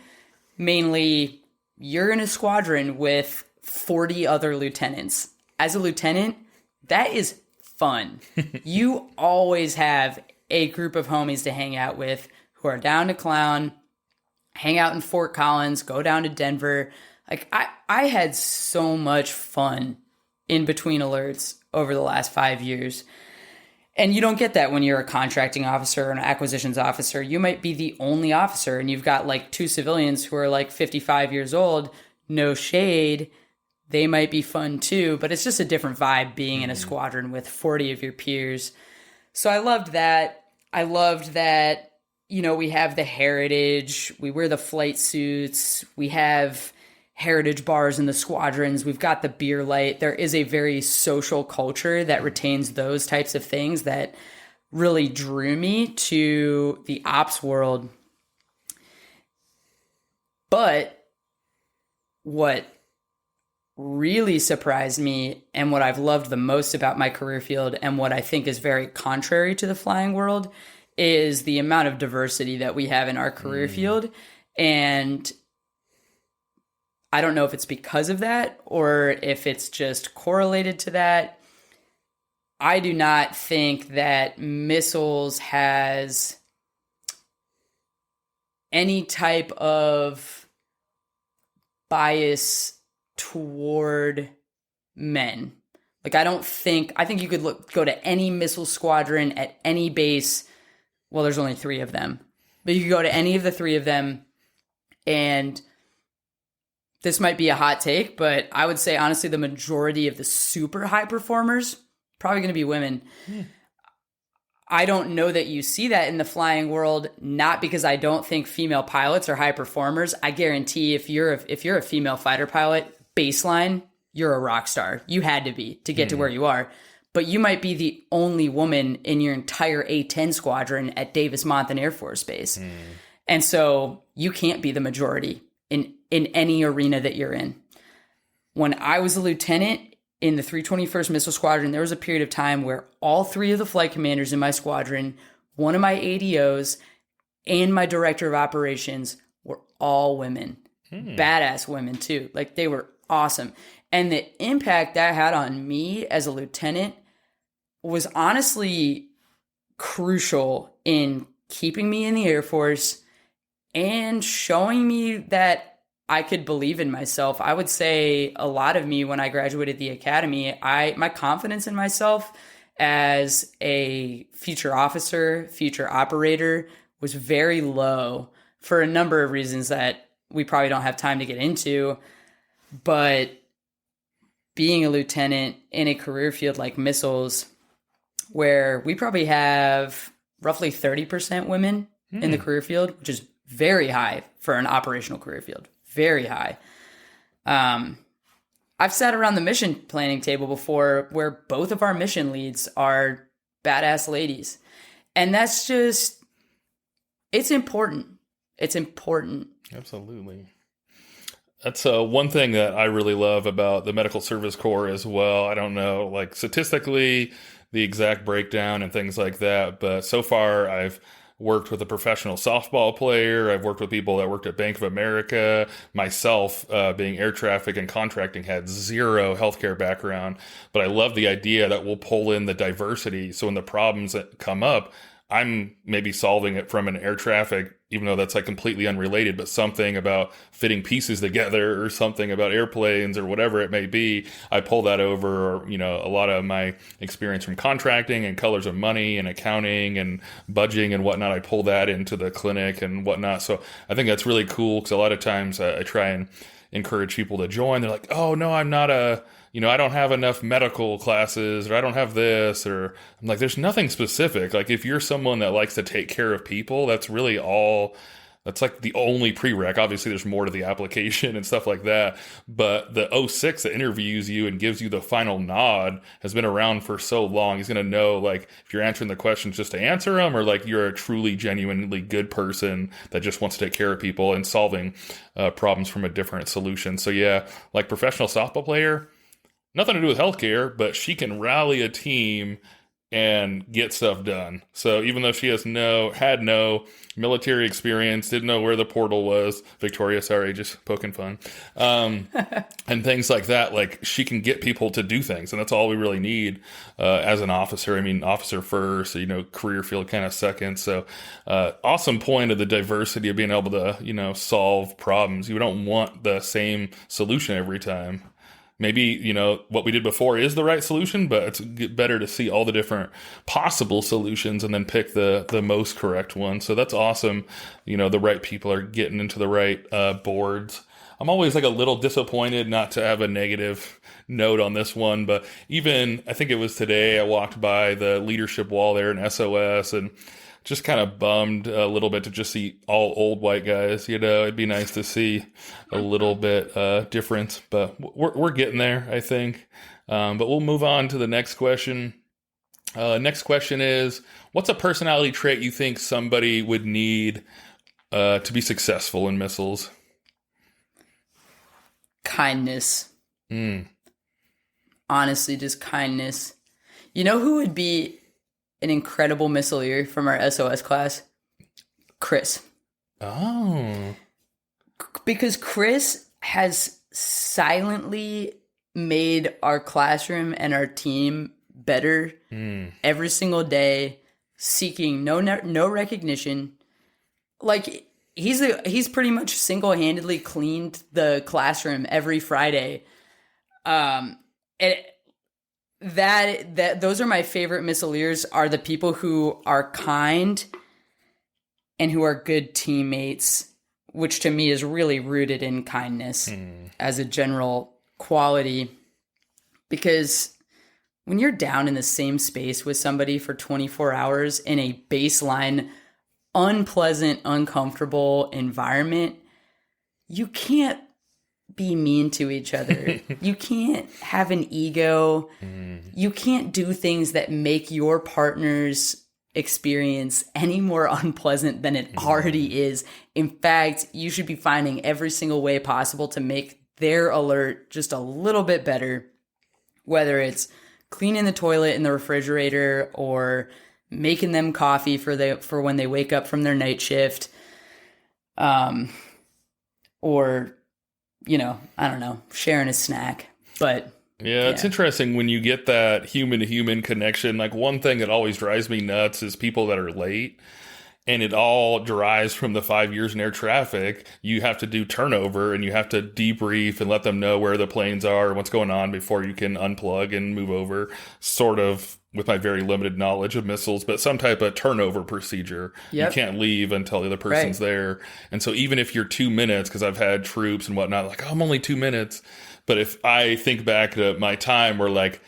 Mainly, you're in a squadron with 40 other lieutenants. As a lieutenant, that is fun. You always have a group of homies to hang out with who are down to clown, hang out in Fort Collins, go down to Denver. Like, I had so much fun in between alerts over the last 5 years. And you don't get that when you're a contracting officer or an acquisitions officer. You might be the only officer and you've got like two civilians who are like 55 years old. No shade. They might be fun too, but it's just a different vibe being in a squadron with 40 of your peers. So I loved that. I loved that, you know, we have the heritage. We wear the flight suits. We have heritage bars in the squadrons. We've got the beer light. There is a very social culture that retains those types of things that really drew me to the ops world. But what really surprised me and what I've loved the most about my career field and what I think is very contrary to the flying world is the amount of diversity that we have in our career field. And I don't know if it's because of that or if it's just correlated to that. I do not think that missiles has any type of bias toward men. Like, I think you could go to any missile squadron at any base. Well, there's only 3 of them, but you could go to any of the 3 of them, and this might be a hot take, but I would say, honestly, the majority of the super high performers probably going to be women. I don't know that you see that in the flying world, not because I don't think female pilots are high performers. I guarantee if you're a female fighter pilot, baseline, you're a rock star. You had to be to get to where you are. But you might be the only woman in your entire A-10 squadron at Davis-Monthan Air Force Base. And so you can't be the majority in any arena that you're in. When I was a lieutenant in the 321st Missile Squadron, there was a period of time where all 3 of the flight commanders in my squadron, one of my ADOs, and my director of operations were all women. Badass women too. Like, they were awesome. And the impact that had on me as a lieutenant was honestly crucial in keeping me in the Air Force and showing me that I could believe in myself. I would say a lot of me when I graduated the academy, my confidence in myself as a future officer, future operator was very low for a number of reasons that we probably don't have time to get into. But being a lieutenant in a career field like missiles, where we probably have roughly 30% women in the career field, which is very high for an operational career field. Very high. I've sat around the mission planning table before where both of our mission leads are badass ladies. And that's just, it's important. It's important. Absolutely. That's one thing that I really love about the Medical Service Corps as well. I don't know, like, statistically, the exact breakdown and things like that, but so far I've worked with a professional softball player. I've worked with people that worked at Bank of America. Myself, being air traffic and contracting, had zero healthcare background, but I love the idea that we'll pull in the diversity. So when the problems that come up, I'm maybe solving it from an air traffic, even though that's like completely unrelated, but something about fitting pieces together or something about airplanes or whatever it may be. I pull that over, or, you know, a lot of my experience from contracting and colors of money and accounting and budgeting and whatnot, I pull that into the clinic and whatnot. So I think that's really cool, because a lot of times I try and encourage people to join. They're like, oh no, I'm not I don't have enough medical classes, or I don't have this, or I'm like, there's nothing specific. Like, if you're someone that likes to take care of people, that's really all, that's like the only prereq. Obviously there's more to the application and stuff like that, but the O6 that interviews you and gives you the final nod has been around for so long. He's going to know, like, if you're answering the questions just to answer them, or like you're a truly genuinely good person that just wants to take care of people and solving problems from a different solution. So yeah, like, professional softball player, nothing to do with healthcare, but she can rally a team and get stuff done. So even though she had no military experience, didn't know where the portal was, Victoria, sorry, just poking fun, and things like that, like, she can get people to do things, and that's all we really need as an officer. I mean, officer first, career field kind of second. So awesome point of the diversity of being able to, solve problems. You don't want the same solution every time. maybe, what we did before is the right solution, but it's better to see all the different possible solutions and then pick the most correct one. So that's awesome. The right people are getting into the right boards. I'm always like a little disappointed not to have a negative note on this one, but even I think it was today I walked by the leadership wall there in SOS and just kind of bummed a little bit to just see all old white guys. It'd be nice to see a little bit difference, but we're getting there, I think. But we'll move on to the next question. Next question is, what's a personality trait you think somebody would need to be successful in missiles? Kindness. Honestly, just kindness. You know who would be an incredible missileer from our SOS class? Chris. Oh. Because Chris has silently made our classroom and our team better every single day, seeking no recognition. Like, he's pretty much single-handedly cleaned the classroom every Friday. Those are my favorite missileers, are the people who are kind and who are good teammates, which to me is really rooted in kindness as a general quality. Because when you're down in the same space with somebody for 24 hours in a baseline, unpleasant, uncomfortable environment, you can't be mean to each other. You can't have an ego. You can't do things that make your partner's experience any more unpleasant than it already is. In fact, you should be finding every single way possible to make their alert just a little bit better, whether it's cleaning the toilet in the refrigerator or making them coffee for when they wake up from their night shift, or I don't know, sharing a snack. But yeah, it's interesting when you get that human to human connection. Like, one thing that always drives me nuts is people that are late, and it all derives from the 5 years in air traffic. You have to do turnover and you have to debrief and let them know where the planes are and what's going on before you can unplug and move over, sort of with my very limited knowledge of missiles, but some type of turnover procedure. Yep. You can't leave until the other person's there. And so even if you're 2 minutes, because I've had troops and whatnot, like, I'm only 2 minutes. But if I think back to my time where, like,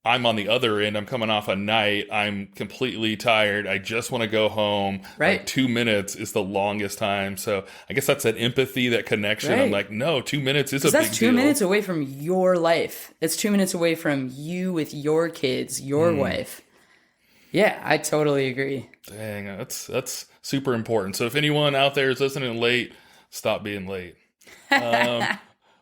I'm on the other end, I'm coming off a night, I'm completely tired, I just want to go home. Right. Like, 2 minutes is the longest time. So I guess that's that empathy, that connection. Right. I'm like, no, 2 minutes is a big deal. That's 2 minutes away from your life. It's 2 minutes away from you with your kids, your wife. Yeah, I totally agree. Dang, that's super important. So if anyone out there is listening late, stop being late.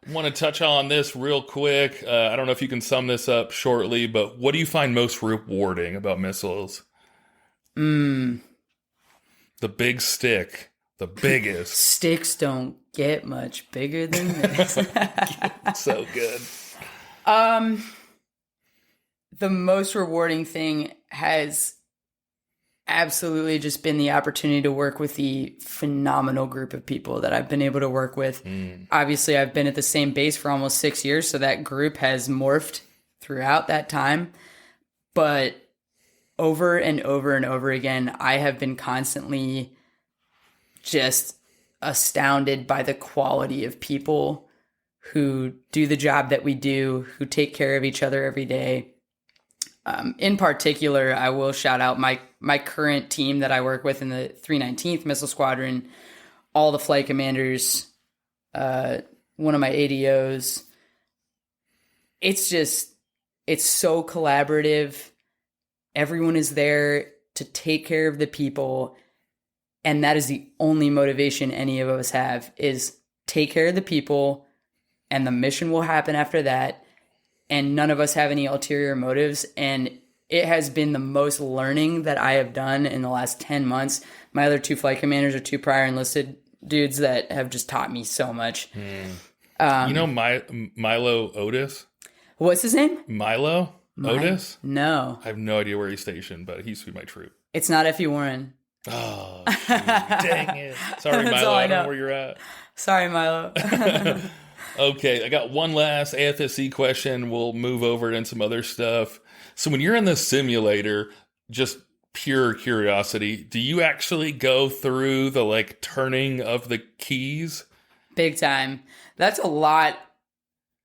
Want to touch on this real quick. I don't know if you can sum this up shortly, but what do you find most rewarding about missiles? The big stick. The biggest. Sticks don't get much bigger than this. So good. The most rewarding thing has absolutely just been the opportunity to work with the phenomenal group of people that I've been able to work with. Obviously, I've been at the same base for almost 6 years, so that group has morphed throughout that time. But over and over and over again, I have been constantly just astounded by the quality of people who do the job that we do, who take care of each other every day. In particular, I will shout out my current team that I work with in the 319th Missile Squadron, all the flight commanders, one of my ADOs. It's so collaborative. Everyone is there to take care of the people. And that is the only motivation any of us have, is take care of the people, and the mission will happen after that. And none of us have any ulterior motives. And it has been the most learning that I have done in the last 10 months. My other two flight commanders are two prior enlisted dudes that have just taught me so much. Milo Otis? What's his name? Milo Otis? No. I have no idea where he's stationed, but he used to be my troop. It's not F.E. Warren. Oh, shoot. Dang it. Sorry, Milo. I don't know where you're at. Sorry, Milo. Okay, I got one last AFSC question. We'll move over into some other stuff. So when you're in the simulator, just pure curiosity, do you actually go through the like turning of the keys? Big time. That's a lot.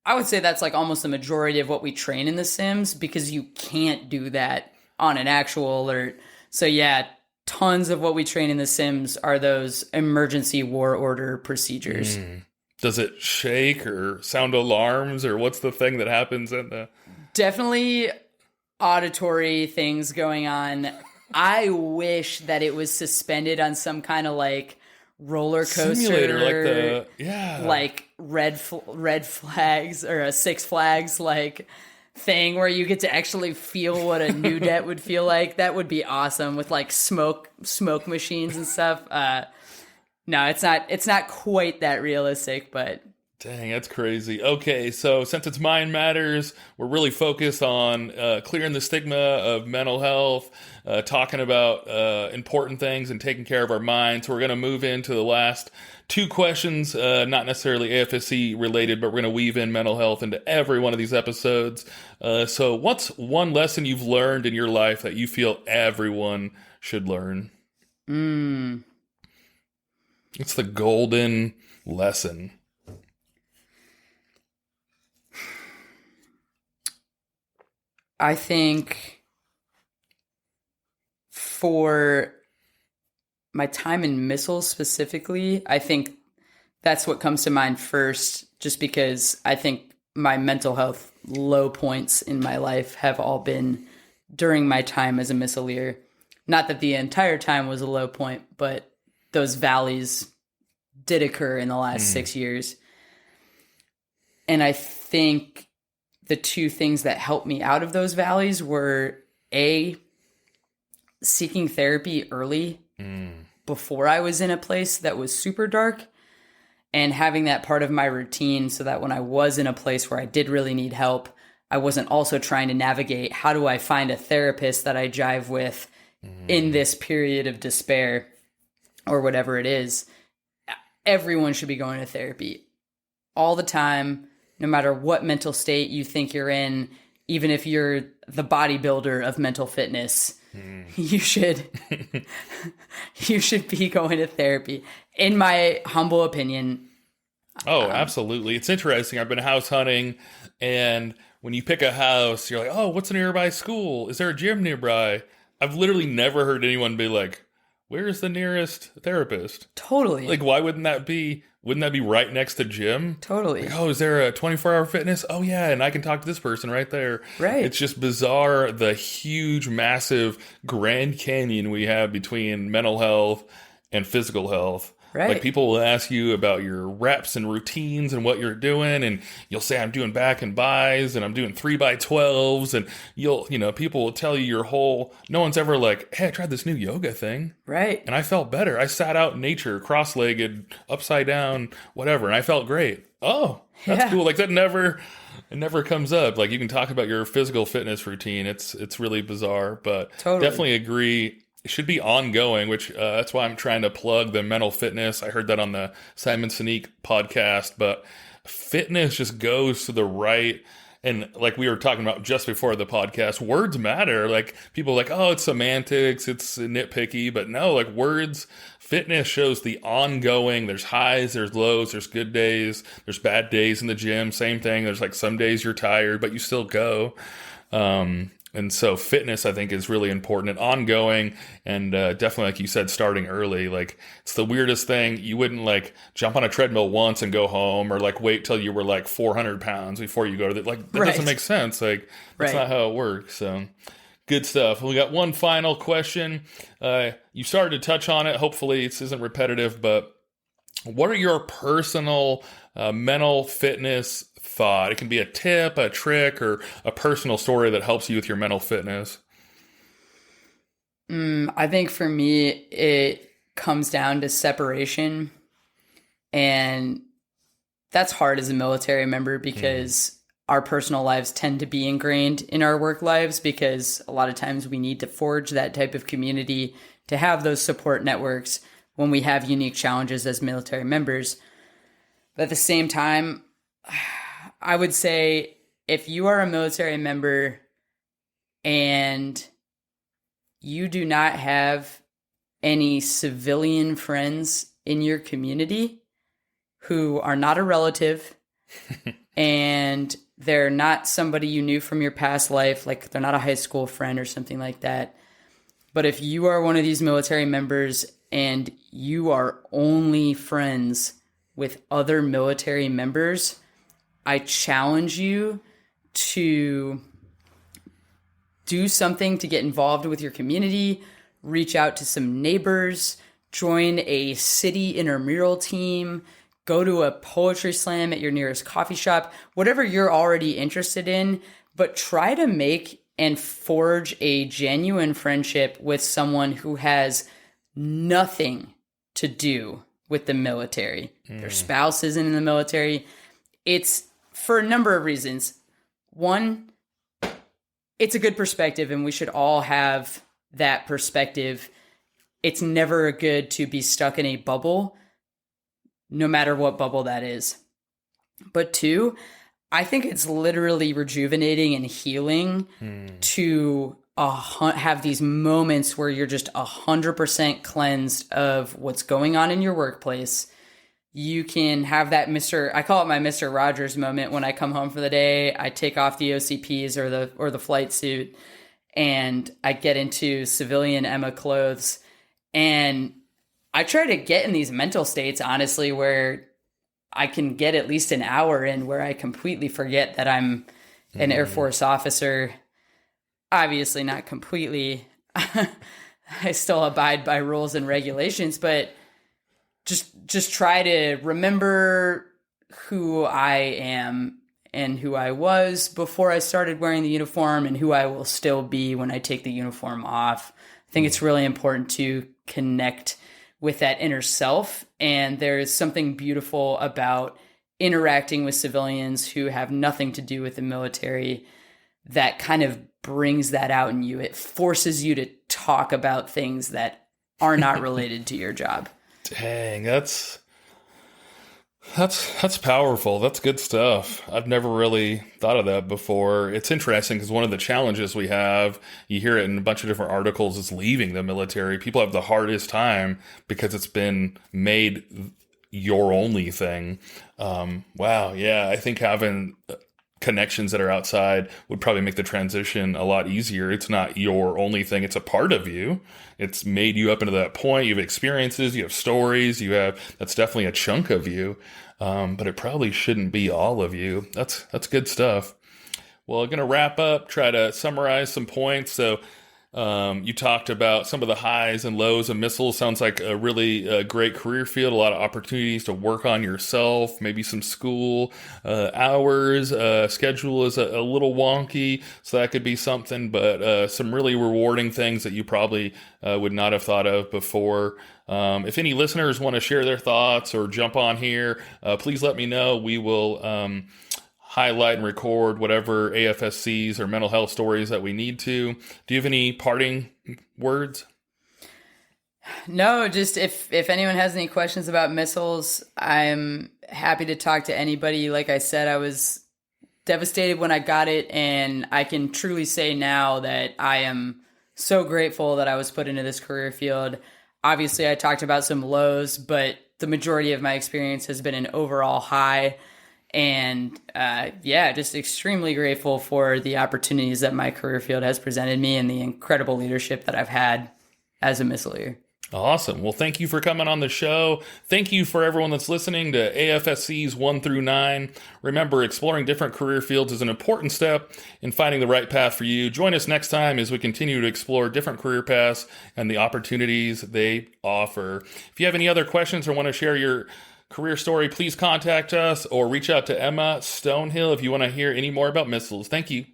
I would say that's like almost the majority of what we train in The Sims because you can't do that on an actual alert. So yeah, tons of what we train in The Sims are those emergency war order procedures. Does it shake or sound alarms or what's the thing that happens in the Definitely auditory things going on. I wish that it was suspended on some kind of like roller coaster, simulator like like red flags or a Six Flags like thing where you get to actually feel what a new det would feel like. That would be awesome with like smoke machines and stuff. No, it's not quite that realistic, but Dang, that's crazy. Okay, so since it's Mind Matters, we're really focused on clearing the stigma of mental health, talking about important things and taking care of our minds. So we're going to move into the last two questions, not necessarily AFSC related, but we're going to weave in mental health into every one of these episodes. So what's one lesson you've learned in your life that you feel everyone should learn? It's the golden lesson. I think for my time in missiles specifically, I think that's what comes to mind first, just because I think my mental health low points in my life have all been during my time as a missileer. Not that the entire time was a low point, but those valleys did occur in the last 6 years. And I think the two things that helped me out of those valleys were A, seeking therapy early before I was in a place that was super dark, and having that part of my routine so that when I was in a place where I did really need help, I wasn't also trying to navigate how do I find a therapist that I jive with in this period of despair or whatever it is. Everyone should be going to therapy all the time, no matter what mental state you think you're in. Even if you're the bodybuilder of mental fitness, you should be going to therapy, in my humble opinion. Oh, absolutely. It's interesting. I've been house hunting, and when you pick a house, you're like, oh, what's a nearby school? Is there a gym nearby? I've literally never heard anyone be like, where's the nearest therapist? Totally. Like, why wouldn't that be? Wouldn't that be right next to gym? Totally. Like, oh, is there a 24-hour fitness? Oh, yeah, and I can talk to this person right there. Right. It's just bizarre, the huge, massive Grand Canyon we have between mental health and physical health. Right. Like, people will ask you about your reps and routines and what you're doing, and you'll say, I'm doing back and buys, and I'm doing 3x12s, and people will tell you your whole, no one's ever like, hey, I tried this new yoga thing. Right. And I felt better. I sat out in nature, cross-legged, upside down, whatever, and I felt great. Oh, that's cool. Like, it never comes up. Like, you can talk about your physical fitness routine. It's really bizarre, but definitely agree. It should be ongoing, which that's why I'm trying to plug the mental fitness. I heard that on the Simon Sinek podcast, but fitness just goes to the right. And like we were talking about just before the podcast, words matter. Like, people are like, oh, it's semantics, it's nitpicky, but no, like, words, fitness shows the ongoing. There's highs, there's lows, there's good days, there's bad days in the gym. Same thing. There's like some days you're tired, but you still go. And so fitness, I think, is really important and ongoing, and definitely, like you said, starting early. Like, it's the weirdest thing. You wouldn't like jump on a treadmill once and go home, or like wait till you were like 400 pounds before you go to that doesn't make sense. Like, that's not how it works. So good stuff. We got one final question. You started to touch on it. Hopefully this isn't repetitive, but what are your personal mental fitness thought? It can be a tip, a trick, or a personal story that helps you with your mental fitness. I think for me, it comes down to separation. And that's hard as a military member because our personal lives tend to be ingrained in our work lives, because a lot of times we need to forge that type of community to have those support networks when we have unique challenges as military members. But at the same time, I would say if you are a military member and you do not have any civilian friends in your community who are not a relative and they're not somebody you knew from your past life, like they're not a high school friend or something like that. But if you are one of these military members and you are only friends with other military members, I challenge you to do something to get involved with your community, reach out to some neighbors, join a city intramural team, go to a poetry slam at your nearest coffee shop, whatever you're already interested in, but try to make and forge a genuine friendship with someone who has nothing to do with the military. Their spouse isn't in the military. It's for a number of reasons. One, it's a good perspective, and we should all have that perspective. It's never good to be stuck in a bubble, no matter what bubble that is. But two, I think it's literally rejuvenating and healing to have these moments where you're just 100% cleansed of what's going on in your workplace. You can have that I call it my Mr. Rogers moment when I come home for the day. I take off the OCPs or the flight suit, and I get into civilian Emma clothes. And I try to get in these mental states, honestly, where I can get at least an hour in where I completely forget that I'm an Air Force officer. Obviously not completely. I still abide by rules and regulations, but just try to remember who I am and who I was before I started wearing the uniform and who I will still be when I take the uniform off. I think it's really important to connect with that inner self. And there's something beautiful about interacting with civilians who have nothing to do with the military that kind of brings that out in you. It forces you to talk about things that are not related to your job. Dang, that's powerful. That's good stuff. I've never really thought of that before. It's interesting because one of the challenges we have, you hear it in a bunch of different articles, is leaving the military. People have the hardest time because it's been made your only thing. Wow. Yeah. I think having connections that are outside would probably make the transition a lot easier. It's not your only thing. It's a part of you. It's made you up into that point. You have experiences, you have stories, that's definitely a chunk of you. But it probably shouldn't be all of you. That's good stuff. Well, I'm going to wrap up, try to summarize some points. So, you talked about some of the highs and lows of missiles. Sounds like a really great career field, a lot of opportunities to work on yourself, maybe some school hours. Schedule is a little wonky, so that could be something, but some really rewarding things that you probably would not have thought of before. If any listeners want to share their thoughts or jump on here, please let me know. We will highlight and record whatever AFSCs or mental health stories that we need to. Do you have any parting words? No, just if anyone has any questions about missiles, I'm happy to talk to anybody. Like I said, I was devastated when I got it, and I can truly say now that I am so grateful that I was put into this career field. Obviously, I talked about some lows, but the majority of my experience has been an overall high. And just extremely grateful for the opportunities that my career field has presented me and the incredible leadership that I've had as a missileer. Awesome. Well, thank you for coming on the show. Thank you for everyone that's listening to AFSCs 1 through 9. Remember, exploring different career fields is an important step in finding the right path for you. Join us next time as we continue to explore different career paths and the opportunities they offer. If you have any other questions or want to share your career story, please contact us or reach out to Emma Stonehill if you want to hear any more about missiles. Thank you.